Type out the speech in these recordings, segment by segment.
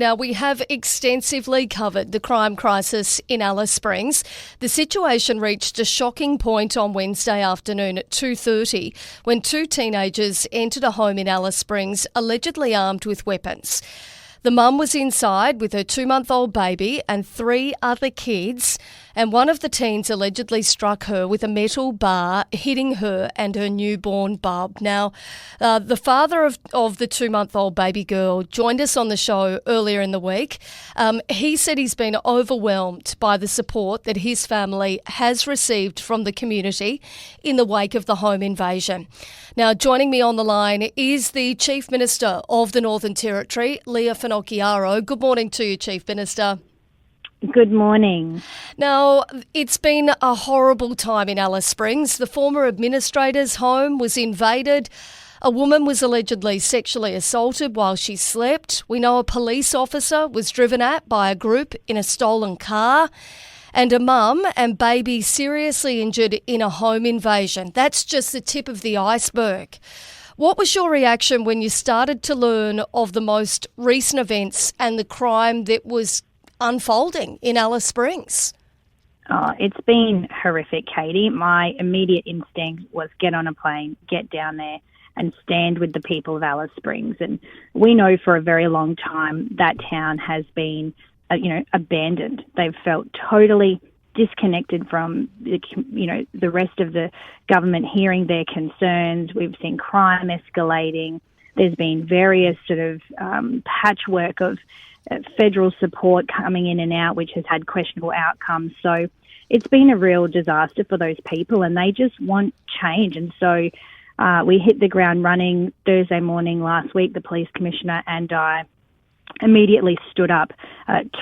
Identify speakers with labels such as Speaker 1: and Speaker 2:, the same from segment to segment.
Speaker 1: Now, we have extensively covered the crime crisis in Alice Springs. The situation reached a shocking point on Wednesday afternoon at 2:30 when two teenagers entered a home in Alice Springs allegedly armed with weapons. The mum was inside with her 2-month-old baby and 3 other kids, and one of the teens allegedly struck her with a metal bar, hitting her and her newborn bub. Now, the father of the 2-month-old baby girl joined us on the show earlier in the week. He said he's been overwhelmed by the support that his family has received from the community in the wake of the home invasion. Now, joining me on the line is the Chief Minister of the Northern Territory, Leah Finocchiaro. Good morning to you, Chief Minister.
Speaker 2: Good morning.
Speaker 1: Now, it's been a horrible time in Alice Springs. The former administrator's home was invaded. A woman was allegedly sexually assaulted while she slept. We know a police officer was driven at by a group in a stolen car. And a mum and baby seriously injured in a home invasion. That's just the tip of the iceberg. What was your reaction when you started to learn of the most recent events and the crime that was unfolding in Alice Springs?
Speaker 2: Oh, it's been horrific, Katie. My immediate instinct was get on a plane, get down there and stand with the people of Alice Springs. And we know for a very long time that town has been abandoned. They've felt totally disconnected from the rest of the government hearing their concerns. We've seen crime escalating. There's been various sort of patchwork of federal support coming in and out, which has had questionable outcomes. So it's been a real disaster for those people, and they just want change. And so we hit the ground running Thursday morning last week. The police commissioner and I immediately stood up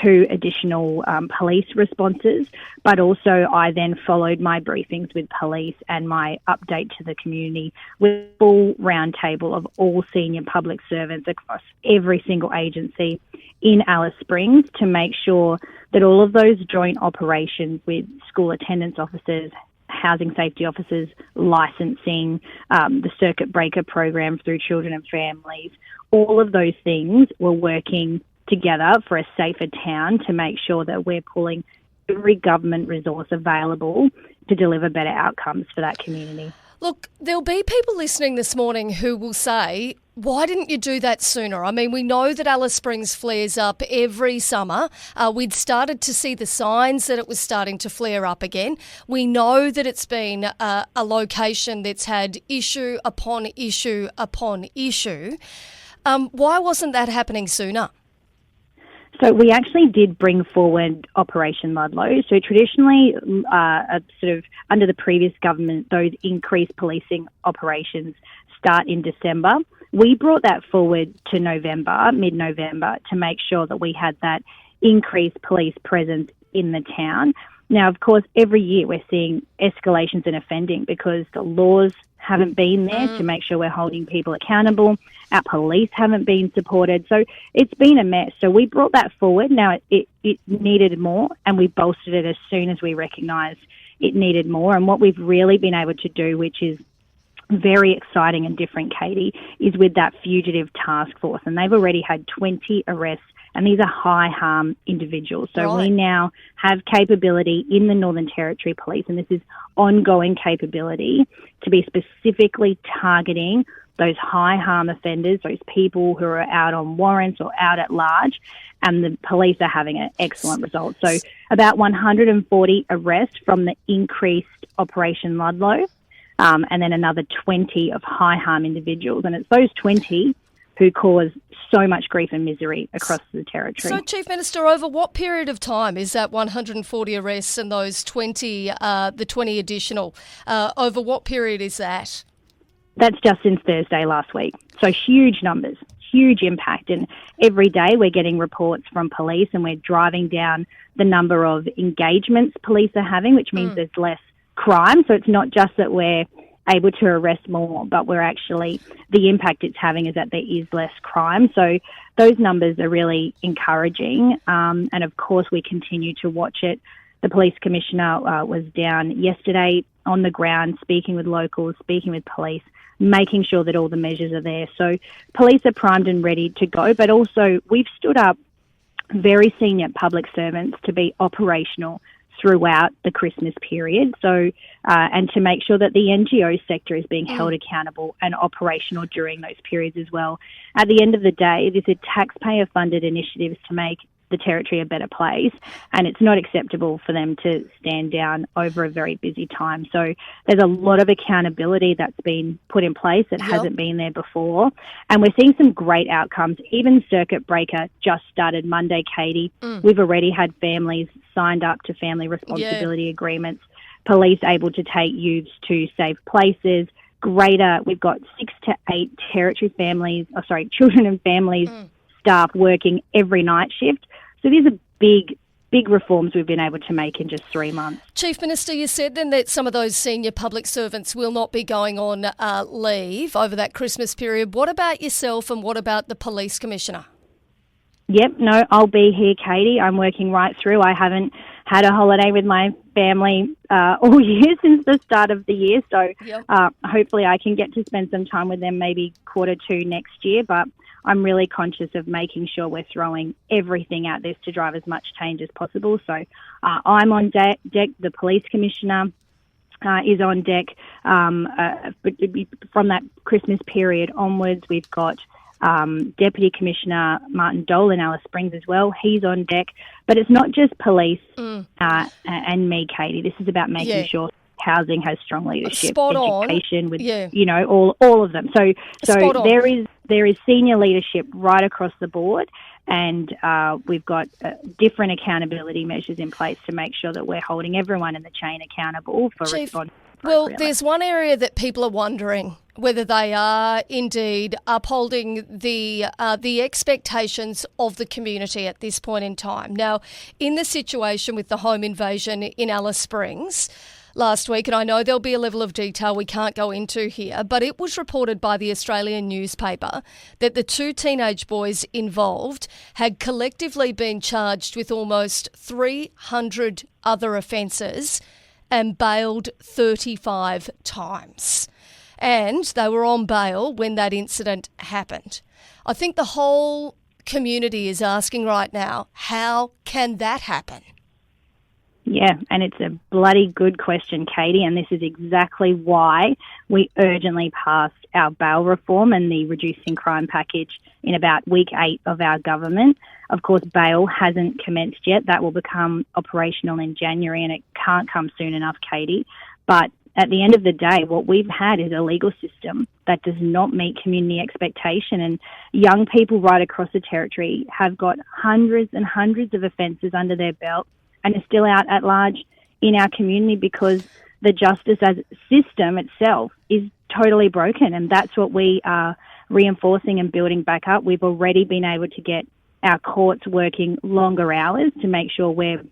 Speaker 2: 2 additional police responses, but also I then followed my briefings with police and my update to the community with a full roundtable of all senior public servants across every single agency in Alice Springs to make sure that all of those joint operations with school attendance officers, housing safety officers, licensing, the circuit breaker program through children and families, all of those things were working together for a safer town to make sure that we're pulling every government resource available to deliver better outcomes for that community.
Speaker 1: Look, there'll be people listening this morning who will say, why didn't you do that sooner? I mean, we know that Alice Springs flares up every summer. We'd started to see the signs that it was starting to flare up again. We know that it's been a location that's had issue upon issue upon issue. Why wasn't that happening sooner?
Speaker 2: So we actually did bring forward Operation Ludlow. So traditionally, sort of under the previous government, those increased policing operations start in December. We brought that forward to November, mid-November, to make sure that we had that increased police presence in the town. Now, of course, every year we're seeing escalations in offending because the laws haven't been there to make sure we're holding people accountable. Our police haven't been supported. So it's been a mess. So we brought that forward. Now, it needed more, and we bolstered it as soon as we recognised it needed more. And what we've really been able to do, which is very exciting and different, Katie, is with that fugitive task force. And they've already had 20 arrests, and these are high-harm individuals. So we now have capability in the Northern Territory Police, and this is ongoing capability to be specifically targeting those high-harm offenders, those people who are out on warrants or out at large, and the police are having an excellent result. So about 140 arrests from the increased Operation Ludlow, and then another 20 of high-harm individuals. And it's those 20 who cause so much grief and misery across the territory.
Speaker 1: So, Chief Minister, over what period of time is that 140 arrests and those 20, the 20 additional, over what period is that?
Speaker 2: That's just since Thursday last week. So huge numbers, huge impact. And every day we're getting reports from police and we're driving down the number of engagements police are having, which means there's less crime. So it's not just that we're able to arrest more, but we're actually, the impact it's having is that there is less crime. So those numbers are really encouraging. And of course, we continue to watch it. The police commissioner was down yesterday on the ground, speaking with locals, speaking with police, making sure that all the measures are there. So police are primed and ready to go, but also we've stood up very senior public servants to be operational throughout the Christmas period. So, and to make sure that the NGO sector is being held accountable and operational during those periods as well. At the end of the day, these are taxpayer-funded initiatives to make the Territory a better place, and it's not acceptable for them to stand down over a very busy time. So there's a lot of accountability that's been put in place that hasn't been there before, and we're seeing some great outcomes. Even Circuit Breaker just started Monday, Katie. We've already had families signed up to family responsibility agreements, police able to take youths to safe places, we've got 6 to 8 children and families staff working every night shift. So these are big reforms we've been able to make in just 3 months.
Speaker 1: Chief Minister, you said then that some of those senior public servants will not be going on leave over that Christmas period. What about yourself, and what about the Police Commissioner?
Speaker 2: Yep, no, I'll be here, Katie. I'm working right through. I haven't had a holiday with my family all year since the start of the year, so hopefully I can get to spend some time with them maybe Q2 next year, but I'm really conscious of making sure we're throwing everything at this to drive as much change as possible. So I'm on deck. The Police Commissioner is on deck. From that Christmas period onwards, we've got Deputy Commissioner Martin Dole in Alice Springs as well. He's on deck. But it's not just police and me, Katie. This is about making sure housing has strong leadership, education with all of them. So there is senior leadership right across the board, and we've got different accountability measures in place to make sure that we're holding everyone in the chain accountable for response.
Speaker 1: Well, there's one area that people are wondering whether they are indeed upholding the expectations of the community at this point in time. Now, in the situation with the home invasion in Alice Springs last week, and I know there'll be a level of detail we can't go into here, but it was reported by the Australian newspaper that the 2 teenage boys involved had collectively been charged with almost 300 other offences and bailed 35 times. And they were on bail when that incident happened. I think the whole community is asking right now, how can that happen?
Speaker 2: Yeah, and it's a bloody good question, Katie, and this is exactly why we urgently passed our bail reform and the reducing crime package in about week 8 of our government. Of course, bail hasn't commenced yet. That will become operational in January, and it can't come soon enough, Katie. But at the end of the day, what we've had is a legal system that does not meet community expectation, and young people right across the Territory have got hundreds and hundreds of offences under their belt and are still out at large in our community because the justice as system itself is totally broken, and that's what we are reinforcing and building back up. We've already been able to get our courts working longer hours to make sure we're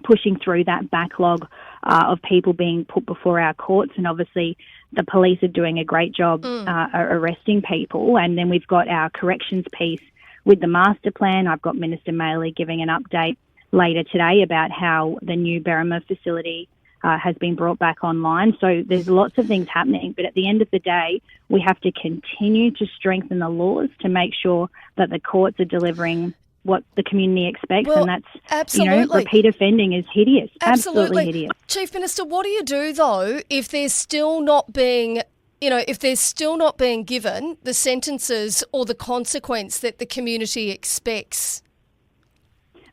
Speaker 2: pushing through that backlog of people being put before our courts, and obviously the police are doing a great job arresting people. And then we've got our corrections piece with the master plan. I've got Minister Maley giving an update later today about how the new Berrima facility has been brought back online. So there's lots of things happening, but at the end of the day, we have to continue to strengthen the laws to make sure that the courts are delivering what the community expects, and that's, repeat offending is hideous. Absolutely hideous.
Speaker 1: Chief Minister, what do you do, though, if there's still not being given the sentences or the consequence that the community expects?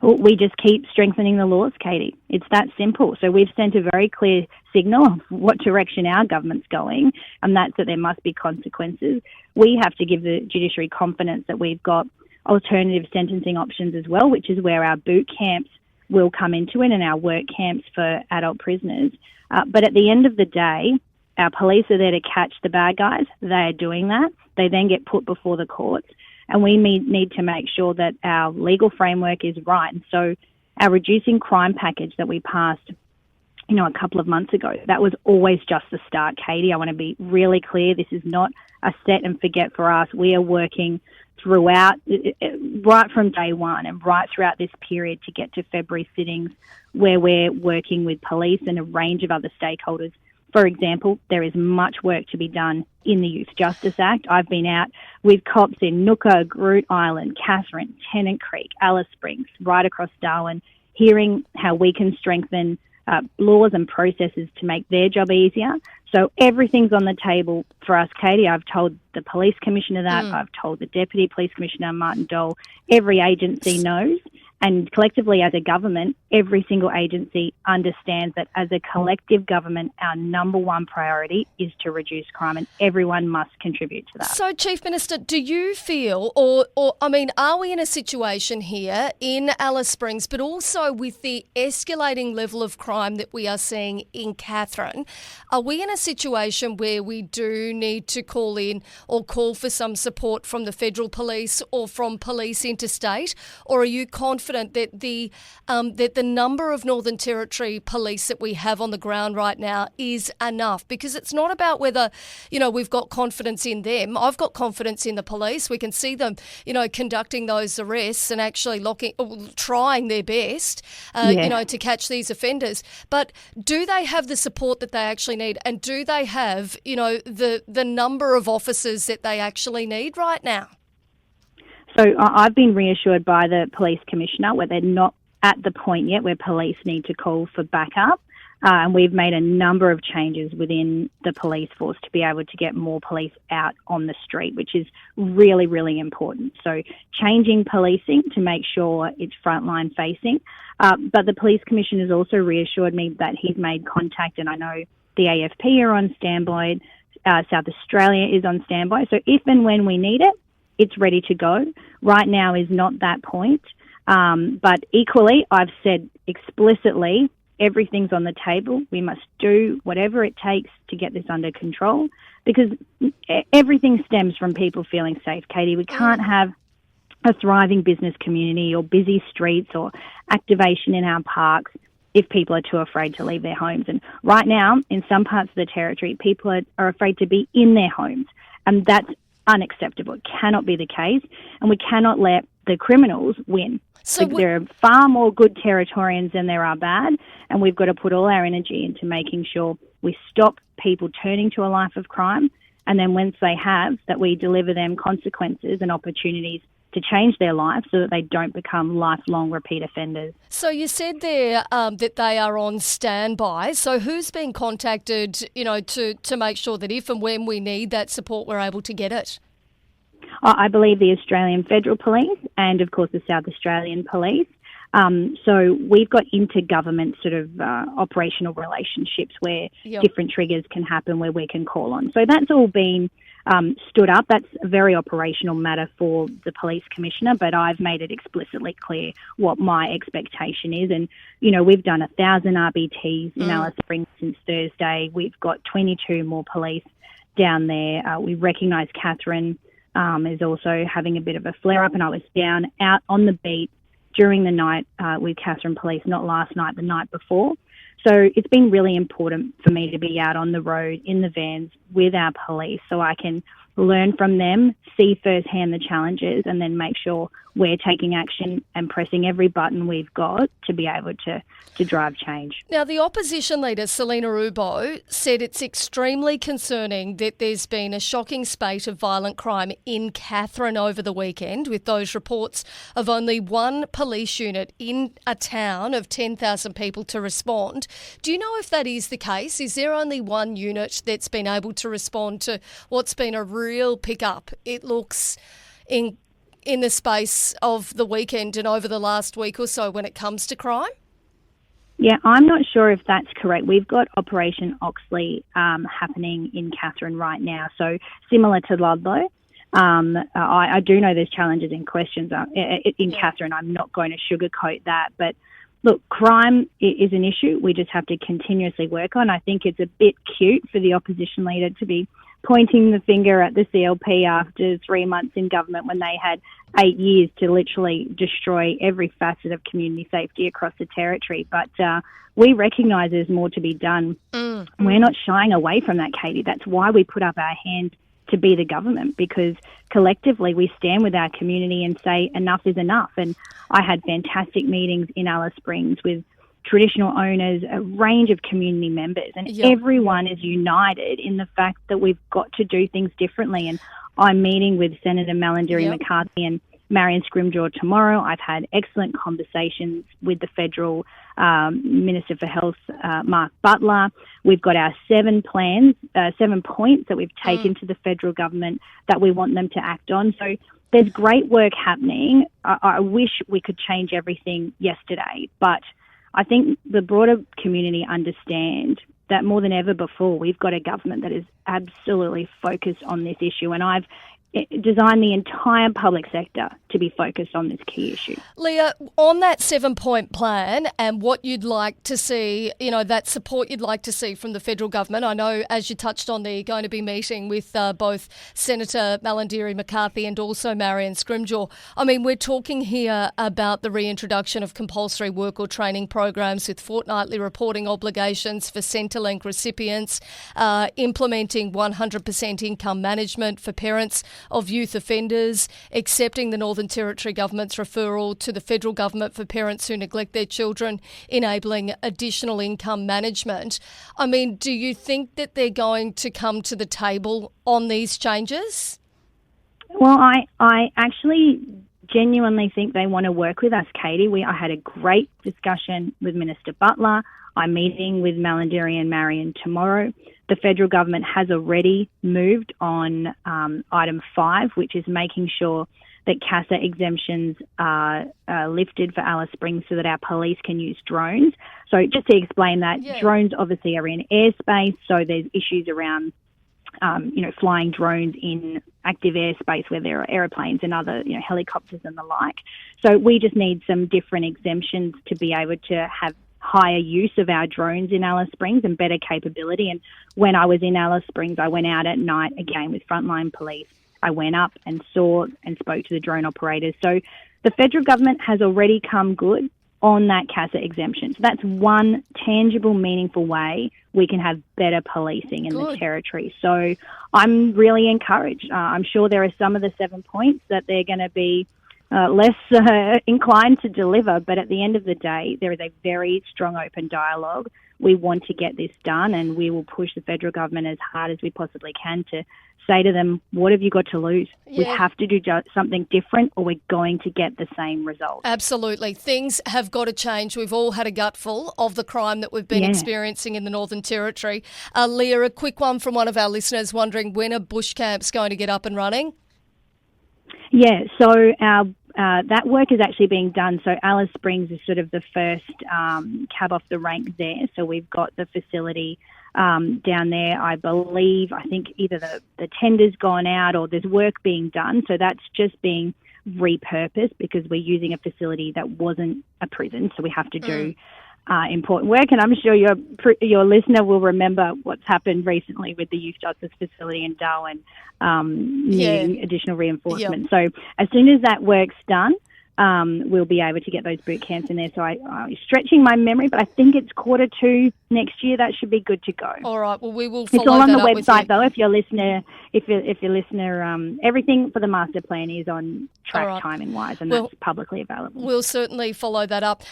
Speaker 2: Well, we just keep strengthening the laws, Katie. It's that simple. So we've sent a very clear signal of what direction our government's going, and that's that there must be consequences. We have to give the judiciary confidence that we've got alternative sentencing options as well, which is where our boot camps will come into it and our work camps for adult prisoners. But at the end of the day, our police are there to catch the bad guys. They are doing that. They then get put before the courts. And we need to make sure that our legal framework is right. And so our reducing crime package that we passed, a couple of months ago, that was always just the start, Katie. I want to be really clear. This is not a set and forget for us. We are working throughout, right from day one and right throughout this period to get to February sittings where we're working with police and a range of other stakeholders For example, there is much work to be done in the Youth Justice Act. I've been out with cops in Nooka, Groot Island, Katherine, Tennant Creek, Alice Springs, right across Darwin, hearing how we can strengthen laws and processes to make their job easier. So everything's on the table for us, Katie. I've told the Police Commissioner that. I've told the Deputy Police Commissioner, Martin Dole. Every agency knows. And collectively as a government, every single agency understands that as a collective government, our number one priority is to reduce crime, and everyone must contribute to that.
Speaker 1: So, Chief Minister, do you feel, are we in a situation here in Alice Springs, but also with the escalating level of crime that we are seeing in Katherine, are we in a situation where we do need to call in or call for some support from the federal police or from police interstate, or are you confident that the number of Northern Territory police that we have on the ground right now is enough? Because it's not about whether, we've got confidence in them. I've got confidence in the police. We can see them, conducting those arrests and actually trying their best, to catch these offenders. But do they have the support that they actually need? And do they have, the number of officers that they actually need right now?
Speaker 2: So I've been reassured by the Police Commissioner where they're not at the point yet where police need to call for backup. And we've made a number of changes within the police force to be able to get more police out on the street, which is really, really important. So changing policing to make sure it's frontline facing. But the Police Commissioner has also reassured me that he's made contact, and I know the AFP are on standby, South Australia is on standby. So if and when we need it, it's ready to go. Right now is not that point. But equally, I've said explicitly, everything's on the table. We must do whatever it takes to get this under control, because everything stems from people feeling safe, Katie. We can't have a thriving business community or busy streets or activation in our parks if people are too afraid to leave their homes. And right now, in some parts of the Territory, people are afraid to be in their homes, and that's unacceptable. It cannot be the case, and we cannot let the criminals win. So there are far more good Territorians than there are bad, and we've got to put all our energy into making sure we stop people turning to a life of crime, and then once they have, that we deliver them consequences and opportunities to change their lives so that they don't become lifelong repeat offenders.
Speaker 1: So you said there that they are on standby. So who's been contacted, to make sure that if and when we need that support, we're able to get it?
Speaker 2: I believe the Australian Federal Police and, of course, the South Australian Police. So we've got intergovernment sort of operational relationships where different triggers can happen where we can call on. So that's all been stood up. That's a very operational matter for the Police Commissioner, but I've made it explicitly clear what my expectation is. And, we've done 1,000 RBTs in Alice Springs since Thursday. We've got 22 more police down there. We recognise Katherine is also having a bit of a flare-up, and I was out on the beat during the night with Katherine Police, not last night, the night before. So it's been really important for me to be out on the road in the vans with our police so I can learn from them, see firsthand the challenges, and then make sure we're taking action and pressing every button we've got to be able to drive change.
Speaker 1: Now, the opposition leader, Selina Ubo, said it's extremely concerning that there's been a shocking spate of violent crime in Katherine over the weekend, with those reports of only one police unit in a town of 10,000 people to respond. Do you know if that is the case? Is there only one unit that's been able to respond to what's been a real pickup, it looks, in the space of the weekend and over the last week or so when it comes to crime?
Speaker 2: Yeah, I'm not sure if that's correct. We've got Operation Oxley happening in Katherine right now, so similar to Ludlow. I do know there's challenges and questions in Katherine. I'm not going to sugarcoat that, but look, crime is an issue we just have to continuously work on. I think it's a bit cute for the opposition leader to be pointing the finger at the CLP after 3 months in government when they had 8 years to literally destroy every facet of community safety across the Territory. But we recognise there's more to be done. We're not shying away from that, Katie. That's why we put up our hand to be the government, because collectively we stand with our community and say enough is enough. And I had fantastic meetings in Alice Springs with traditional owners, a range of community members, and everyone is united in the fact that we've got to do things differently. And I'm meeting with Senator Malandiri McCarthy and Marion Scrimgeour tomorrow. I've had excellent conversations with the federal Minister for Health, Mark Butler. We've got our 7 points that we've taken to the federal government that we want them to act on. So there's great work happening. I wish we could change everything yesterday, but I think the broader community understand that more than ever before, we've got a government that is absolutely focused on this issue, and I've designed the entire public sector to be focused on this key issue.
Speaker 1: Leah, on that 7-point plan and what you'd like to see, that support you'd like to see from the federal government, I know, as you touched on there, you're going to be meeting with both Senator Malandiri McCarthy and also Marion Scrimgeour. I mean, we're talking here about the reintroduction of compulsory work or training programs with fortnightly reporting obligations for Centrelink recipients, implementing 100% income management for parents of youth offenders, accepting the Northern Territory Government's referral to the federal government for parents who neglect their children, enabling additional income management. I mean, do you think that they're going to come to the table on these changes?
Speaker 2: Well, I actually genuinely think they want to work with us, Katie. I had a great discussion with Minister Butler. I'm meeting with Malandiri and Marion tomorrow. The federal government has already moved on item 5, which is making sure that CASA exemptions are lifted for Alice Springs so that our police can use drones. So just to explain that, drones obviously are in airspace, so there's issues around flying drones in active airspace where there are aeroplanes and other, helicopters and the like. So we just need some different exemptions to be able to have higher use of our drones in Alice Springs and better capability. And when I was in Alice Springs, I went out at night again with frontline police. I went up and saw and spoke to the drone operators. So the federal government has already come good on that CASA exemption. So that's one tangible, meaningful way we can have better policing in the territory. So I'm really encouraged. I'm sure there are some of the 7 points that they're going to be less inclined to deliver, but at the end of the day, there is a very strong open dialogue. We want to get this done, and we will push the federal government as hard as we possibly can to say to them, what have you got to lose? We have to do something different or we're going to get the same result.
Speaker 1: Absolutely. Things have got to change. We've all had a gutful of the crime that we've been experiencing in the Northern Territory. Leah, a quick one from one of our listeners wondering, when are bush camps going to get up and running?
Speaker 2: Yeah, so that work is actually being done. So Alice Springs is sort of the first cab off the rank there. So we've got the facility down there. I think either the tender's gone out or there's work being done. So that's just being repurposed because we're using a facility that wasn't a prison. So we have to do important work. And I'm sure your listener will remember what's happened recently with the Youth Justice Facility in Darwin, needing additional reinforcement. So as soon as that work's done, we'll be able to get those boot camps in there. So I'm stretching my memory, but I think it's Q2 next year. That should be good to go.
Speaker 1: All right. Well, we will follow
Speaker 2: that up. It's all on the website,
Speaker 1: though.
Speaker 2: If your listener, everything for the master plan is on track timing-wise, and that's publicly available.
Speaker 1: We'll certainly follow that up.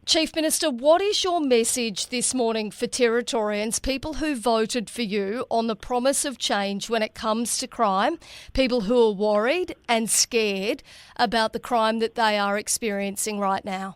Speaker 1: Chief Minister, what is your message this morning for Territorians, people who voted for you on the promise of change when it comes to crime, people who are worried and scared about the crime that they are experiencing right now?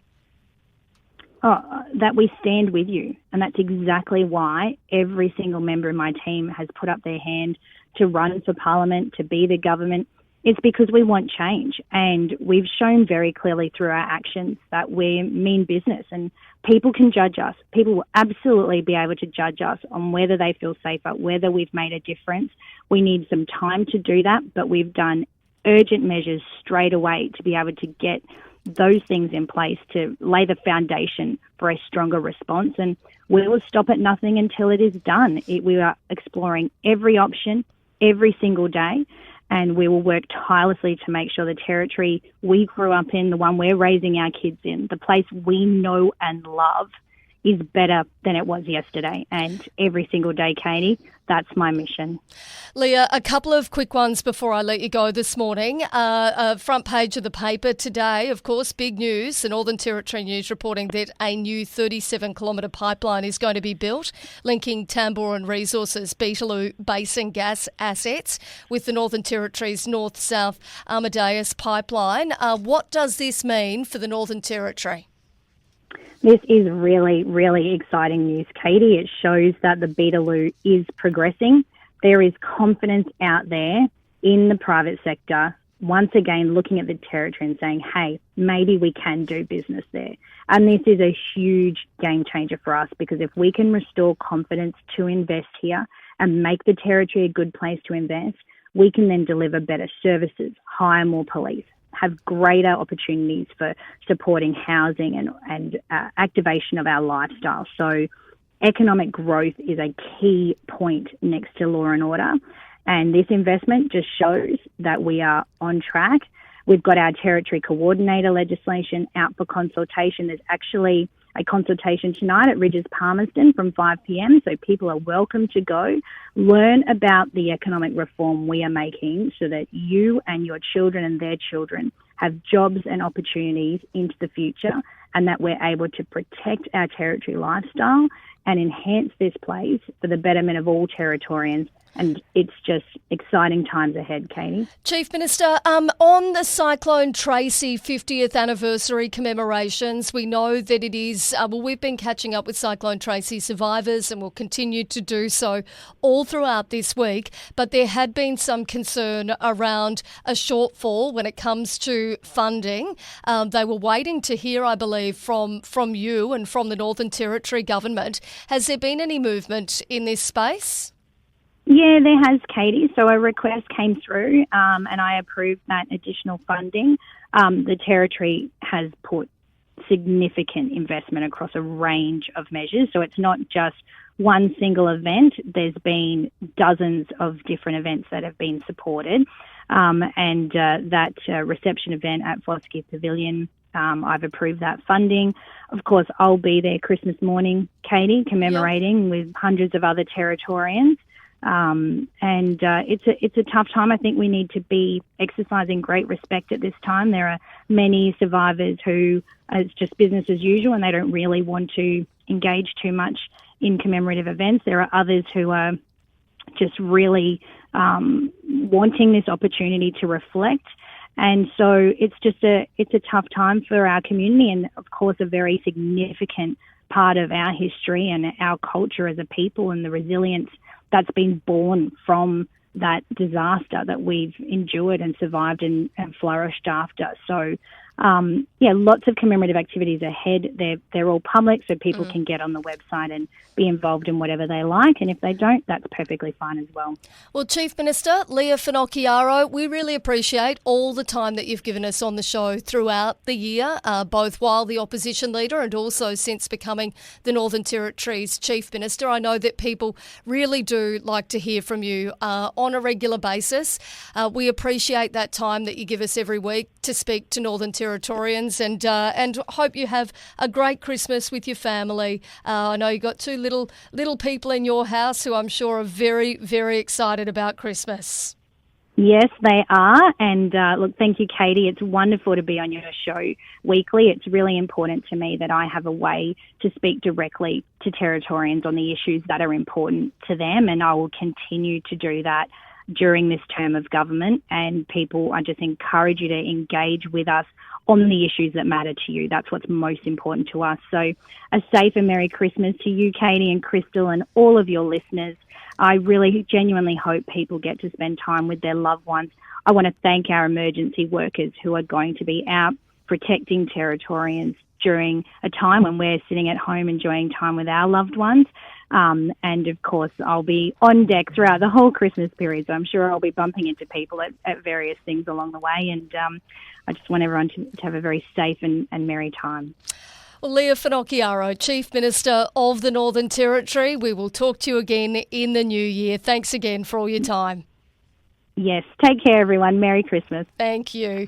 Speaker 2: That we stand with you, and that's exactly why every single member in my team has put up their hand to run for Parliament, to be the government. It's because we want change, and we've shown very clearly through our actions that we mean business, and people can judge us. People will absolutely be able to judge us on whether they feel safer, whether we've made a difference. We need some time to do that, but we've done urgent measures straight away to be able to get those things in place to lay the foundation for a stronger response, and we will stop at nothing until it is done. We are exploring every option every single day, and we will work tirelessly to make sure the territory we grew up in, the one we're raising our kids in, the place we know and love, is better than it was yesterday. And every single day, Katie, that's my mission.
Speaker 1: Leah, a couple of quick ones before I let you go this morning. Front page of the paper today, of course, big news. The Northern Territory News reporting that a new 37-kilometre pipeline is going to be built, linking Tamboran Resources' Beetaloo Basin gas assets with the Northern Territory's North-South Amadeus pipeline. What does this mean for the Northern Territory?
Speaker 2: This is really, really exciting news, Katie. It shows that the Beetaloo is progressing. There is confidence out there in the private sector, once again looking at the territory and saying, hey, maybe we can do business there. And this is a huge game changer for us, because if we can restore confidence to invest here and make the territory a good place to invest, we can then deliver better services, hire more police, have greater opportunities for supporting housing and activation of our lifestyle. So economic growth is a key point next to law and order. And this investment just shows that we are on track. We've got our territory coordinator legislation out for consultation. There's actually a consultation tonight at Ridges Palmerston from 5 p.m. So people are welcome to go learn about the economic reform we are making so that you and your children and their children have jobs and opportunities into the future, and that we're able to protect our territory lifestyle and enhance this place for the betterment of all Territorians. And it's just exciting times ahead, Katie.
Speaker 1: Chief Minister, on the Cyclone Tracy 50th anniversary commemorations, we know that it is, we've been catching up with Cyclone Tracy survivors and will continue to do so all throughout this week, but there had been some concern around a shortfall when it comes to funding. They were waiting to hear, I believe, from you and from the Northern Territory government. Has there been any movement in this space?
Speaker 2: Yeah, there has, Katie. So a request came through and I approved that additional funding. The Territory has put significant investment across a range of measures. So it's not just one single event. There's been dozens of different events that have been supported. That reception event at Foskey Pavilion, I've approved that funding. Of course, I'll be there Christmas morning, Katie, commemorating with hundreds of other Territorians. It's a tough time. I think we need to be exercising great respect at this time. There are many survivors who it's just business as usual and they don't really want to engage too much in commemorative events. There are others who are just really wanting this opportunity to reflect. And so it's a tough time for our community, and of course a very significant part of our history and our culture as a people and the resilience that's been born from that disaster that we've endured and survived and flourished after. So, lots of commemorative activities ahead. They're all public, so people can get on the website and be involved in whatever they like. And if they don't, that's perfectly fine as well.
Speaker 1: Well, Chief Minister Leah Finocchiaro, we really appreciate all the time that you've given us on the show throughout the year, both while the opposition leader and also since becoming the Northern Territory's Chief Minister. I know that people really do like to hear from you on a regular basis. We appreciate that time that you give us every week to speak to Northern Territorians, and hope you have a great Christmas with your family. I know you've got two little people in your house who I'm sure are very, very excited about Christmas.
Speaker 2: Yes, they are. And look, thank you, Katie. It's wonderful to be on your show weekly. It's really important to me that I have a way to speak directly to Territorians on the issues that are important to them, and I will continue to do that during this term of government. And people, I just encourage you to engage with us on the issues that matter to you. That's what's most important to us. So a safe and Merry Christmas to you, Katie and Crystal, and all of your listeners. I really genuinely hope people get to spend time with their loved ones. I want to thank our emergency workers who are going to be out protecting Territorians during a time when we're sitting at home enjoying time with our loved ones. And of course, I'll be on deck throughout the whole Christmas period, so I'm sure I'll be bumping into people at various things along the way. And I just want everyone to have a very safe and merry time.
Speaker 1: Well, Leah Finocchiaro, Chief Minister of the Northern Territory, we will talk to you again in the new year. Thanks again for all your time.
Speaker 2: Yes, take care, everyone. Merry Christmas.
Speaker 1: Thank you.